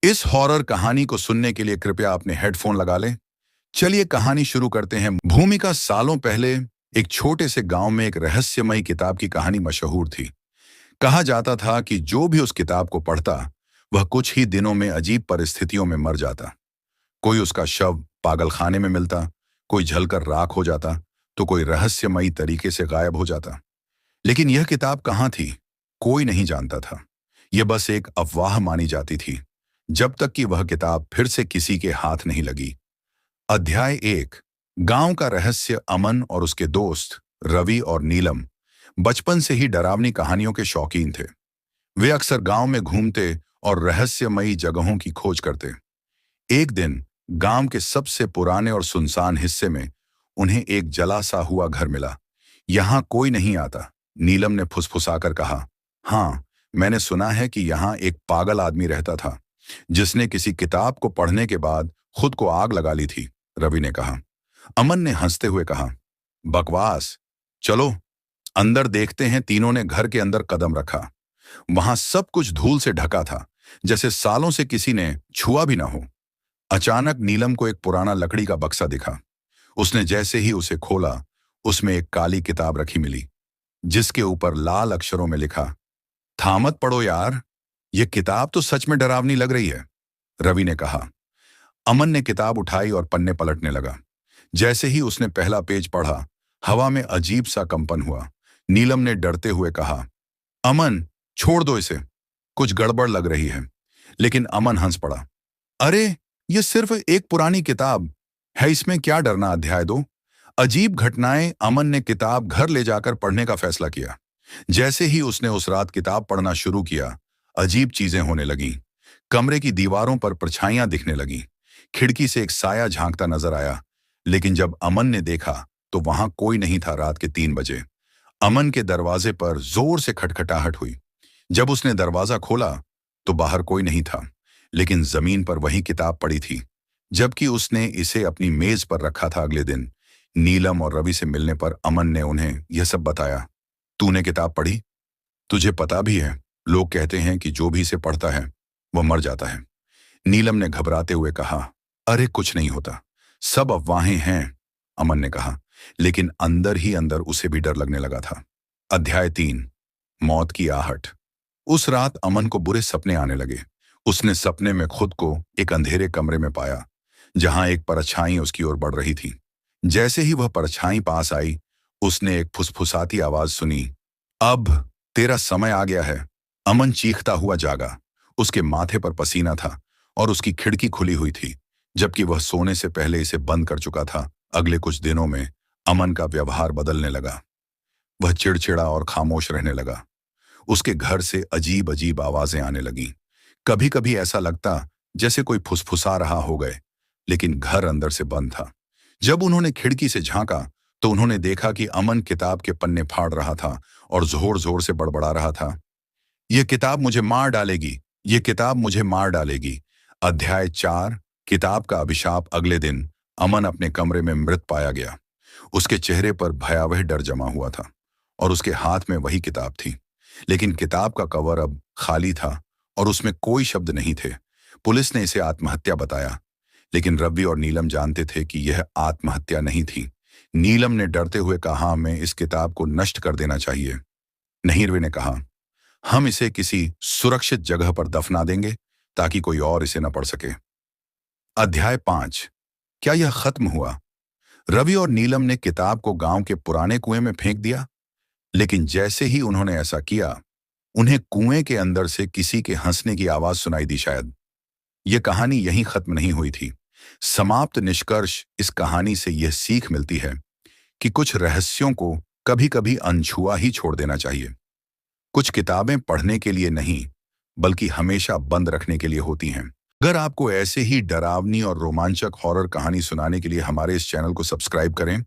इस हॉरर कहानी को सुनने के लिए कृपया अपने हेडफोन लगा लें। चलिए कहानी शुरू करते हैं। भूमिका सालों पहले एक छोटे से गांव में एक रहस्यमयी किताब की कहानी मशहूर थी। कहा जाता था कि जो भी उस किताब को पढ़ता वह कुछ ही दिनों में अजीब परिस्थितियों में मर जाता। कोई उसका शव पागलखाने में मिलता, कोई जलकर राख हो जाता, तो कोई रहस्यमयी तरीके से गायब हो जाता। लेकिन यह किताब कहाँ थी, कोई नहीं जानता था। यह बस एक अफवाह मानी जाती थी, जब तक कि वह किताब फिर से किसी के हाथ नहीं लगी। अध्याय 1। गांव का रहस्य। अमन और उसके दोस्त रवि और नीलम बचपन से ही डरावनी कहानियों के शौकीन थे। वे अक्सर गांव में घूमते और रहस्यमयी जगहों की खोज करते। एक दिन गांव के सबसे पुराने और सुनसान हिस्से में उन्हें एक जला सा हुआ घर मिला। यहां कोई नहीं आता, नीलम ने फुसफुसाकर कहा। हाँ, मैंने सुना है कि यहाँ एक पागल आदमी रहता था, जिसने किसी किताब को पढ़ने के बाद खुद को आग लगा ली थी, रवि ने कहा। अमन ने हंसते हुए कहा, बकवास, चलो अंदर देखते हैं। तीनों ने घर के अंदर कदम रखा। वहां सब कुछ धूल से ढका था, जैसे सालों से किसी ने छुआ भी ना हो। अचानक नीलम को एक पुराना लकड़ी का बक्सा दिखा। उसने जैसे ही उसे खोला, उसमें एक काली किताब रखी मिली, जिसके ऊपर लाल अक्षरों में लिखा, था मत पढ़ो यार, यह किताब तो सच में डरावनी लग रही है, रवि ने कहा। अमन ने किताब उठाई और पन्ने पलटने लगा। जैसे ही उसने पहला पेज पढ़ा, हवा में अजीब सा कंपन हुआ। नीलम ने डरते हुए कहा, अमन, छोड़ दो इसे, कुछ गड़बड़ लग रही है। लेकिन अमन हंस पड़ा। अरे, ये सिर्फ एक पुरानी किताब है, इसमें क्या डरना। अध्याय 2। अजीब घटनाएं। अमन ने किताब घर ले जाकर पढ़ने का फैसला किया। जैसे ही उसने उस रात किताब पढ़ना शुरू किया, अजीब चीजें होने लगीं। कमरे की दीवारों पर परछाइयां दिखने लगीं। खिड़की से एक साया झांकता नजर आया। लेकिन जब अमन ने देखा तो वहां कोई नहीं था। रात के 3 बजे अमन के दरवाजे पर जोर से खटखटाहट हुई। जब उसने दरवाजा खोला तो बाहर कोई नहीं था, लेकिन जमीन पर वही किताब पड़ी थी, जबकि उसने इसे अपनी मेज पर रखा था। अगले दिन नीलम और रवि से मिलने पर अमन ने उन्हें यह सब बताया। तूने किताब पढ़ी? तुझे पता भी है, लोग कहते हैं कि जो भी इसे पढ़ता है वह मर जाता है। नीलम ने घबराते हुए कहा, अरे कुछ नहीं होता, सब अफवाहें हैं, अमन ने कहा। लेकिन अंदर ही अंदर उसे भी डर लगने लगा था। अध्याय 3। मौत की आहट। उस रात अमन को बुरे सपने आने लगे। उसने सपने में खुद को एक अंधेरे कमरे में पाया, जहां एक परछाई उसकी ओर बढ़ रही थी। जैसे ही वह परछाई पास आई, उसने एक फुसफुसाती आवाज सुनी, अब तेरा समय आ गया है। अमन चीखता हुआ जागा। उसके माथे पर पसीना था और उसकी खिड़की खुली हुई थी, जबकि वह सोने से पहले इसे बंद कर चुका था। अगले कुछ दिनों में अमन का व्यवहार बदलने लगा। वह चिड़चिड़ा और खामोश रहने लगा। उसके घर से अजीब अजीब आवाजें आने लगीं। कभी कभी ऐसा लगता जैसे कोई फुसफुसा रहा हो गए, लेकिन घर अंदर से बंद था। जब उन्होंने खिड़की से झांका तो उन्होंने देखा कि अमन किताब के पन्ने फाड़ रहा था और जोर जोर से बड़बड़ा रहा था, यह किताब मुझे मार डालेगी, यह किताब मुझे मार डालेगी। अध्याय 4। किताब का अभिशाप। अगले दिन अमन अपने कमरे में मृत पाया गया। उसके चेहरे पर भयावह डर जमा हुआ था और उसके हाथ में वही किताब थी। लेकिन किताब का कवर अब खाली था और उसमें कोई शब्द नहीं थे। पुलिस ने इसे आत्महत्या बताया, लेकिन रवि और नीलम जानते थे कि यह आत्महत्या नहीं थी। नीलम ने डरते हुए कहा, हमें इस किताब को नष्ट कर देना चाहिए। नहीं, रवि ने कहा, हम इसे किसी सुरक्षित जगह पर दफना देंगे ताकि कोई और इसे न पढ़ सके। अध्याय 5। क्या यह खत्म हुआ? रवि और नीलम ने किताब को गांव के पुराने कुएं में फेंक दिया। लेकिन जैसे ही उन्होंने ऐसा किया, उन्हें कुएं के अंदर से किसी के हंसने की आवाज सुनाई दी। शायद यह कहानी यहीं खत्म नहीं हुई थी। समाप्त। निष्कर्ष। इस कहानी से यह सीख मिलती है कि कुछ रहस्यों को कभी कभी अनछुआ ही छोड़ देना चाहिए। कुछ किताबें पढ़ने के लिए नहीं, बल्कि हमेशा बंद रखने के लिए होती हैं। अगर आपको ऐसे ही डरावनी और रोमांचक हॉरर कहानी सुनाने के लिए हमारे इस चैनल को सब्सक्राइब करें